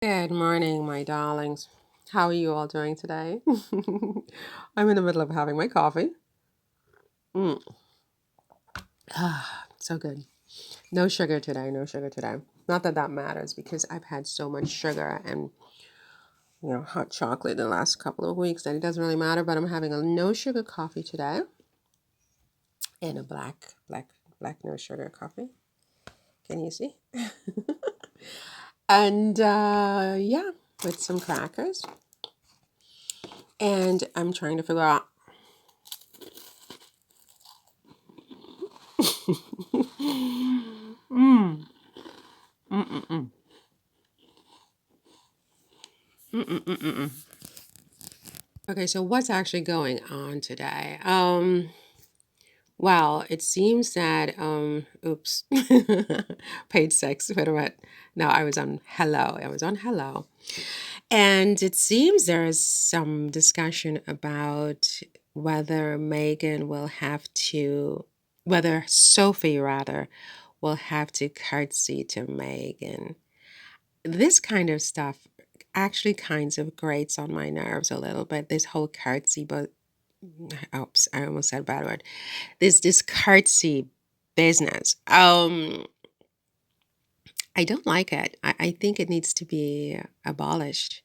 Good morning, my darlings. How are you all doing today? I'm in the middle of having my coffee. Mm. So good. No sugar today, no sugar today. Not that that matters because I've had so much sugar and hot chocolate the last couple of weeks that it doesn't really matter, but I'm having a no sugar coffee today and a black no sugar coffee. Can you see? And yeah, with some crackers. And I'm trying to figure out mm. Mm-mm-mm. Mm-mm-mm-mm. Okay, so what's actually going on today? Well, it seems that oops. Page 6. Wait a minute. No, I was on hello. I was on hello. And it seems there is some discussion about whether Meghan will have to whether Sophie rather will have to curtsy to Meghan. This kind of stuff actually kinds of grates on my nerves a little bit. This whole curtsy, but oops, I almost said a bad word. This curtsy business. I don't like it. I think it needs to be abolished.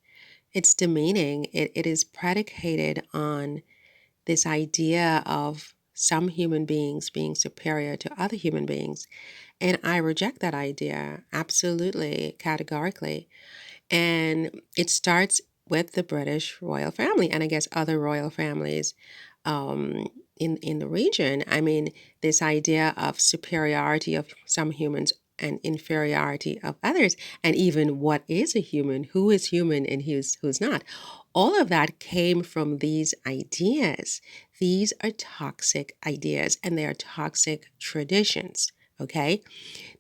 It's demeaning. It is predicated on this idea of some human beings being superior to other human beings. And I reject that idea absolutely, categorically. And it starts with the British royal family and I guess other royal families in the region. I mean, this idea of superiority of some humans and inferiority of others, and even what is a human, who is human and who's not. All of that came from these ideas. These are toxic ideas and they are toxic traditions. Okay,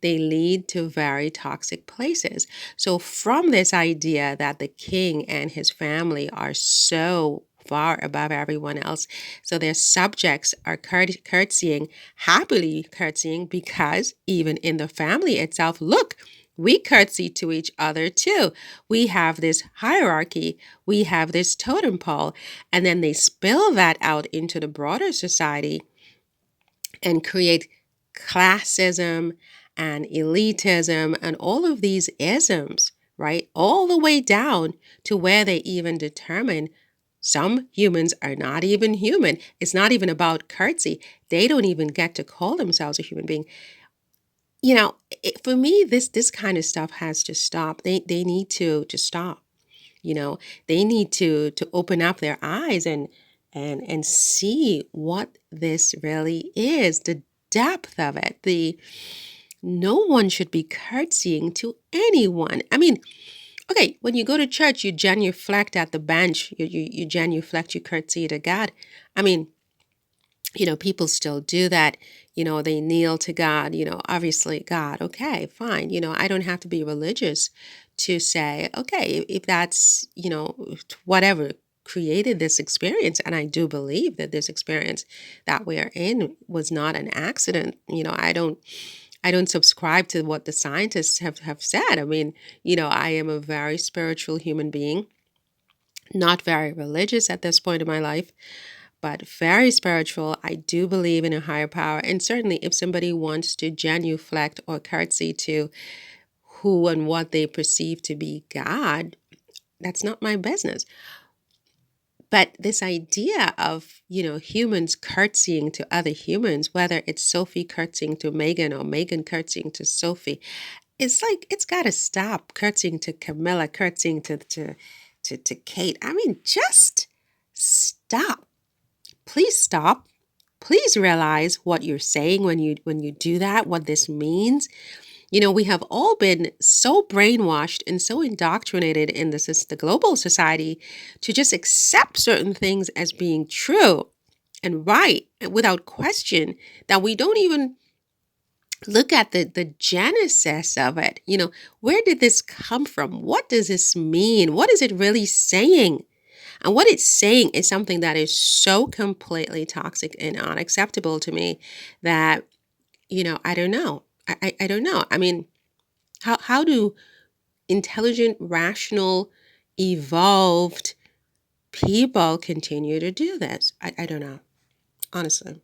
they lead to very toxic places. So, from this idea that the king and his family are so far above everyone else, so their subjects are curtsying, happily curtsying, because even in the family itself, look, we curtsy to each other too. We have this hierarchy, we have this totem pole, and then they spill that out into the broader society and create classism and elitism and all of these isms, right? All the way down to where they even determine some humans are not even human. It's not even about curtsy. They don't even get to call themselves a human being. For me, this kind of stuff has to stop. They need to stop. You know, they need to open up their eyes and see what this really is, the depth of it. The No one should be curtsying to anyone. I mean, okay, when you go to church, you genuflect at the bench, you genuflect, you curtsy to God. I mean, people still do that. They kneel to God, obviously God. Okay, fine. I don't have to be religious to say, okay, if that's, whatever created this experience, and I do believe that this experience that we are in was not an accident. I don't subscribe to what the scientists have said. I mean, I am a very spiritual human being, not very religious at this point in my life, but very spiritual. I do believe in a higher power. And certainly, if somebody wants to genuflect or curtsy to who and what they perceive to be God, that's not my business. But this idea of, humans curtsying to other humans, whether it's Sophie curtsying to Meghan or Meghan curtsying to Sophie, it's like it's got to stop. Curtsying to Camilla, curtsying to Kate. I mean, just stop. Please stop. Please realize what you're saying when you do that, what this means. We have all been so brainwashed and so indoctrinated in the global society to just accept certain things as being true and right and without question, that we don't even look at the genesis of it. Where did this come from? What does this mean? What is it really saying? And what it's saying is something that is so completely toxic and unacceptable to me that, I don't know. I don't know. I mean, how do intelligent, rational, evolved people continue to do this? I don't know, honestly.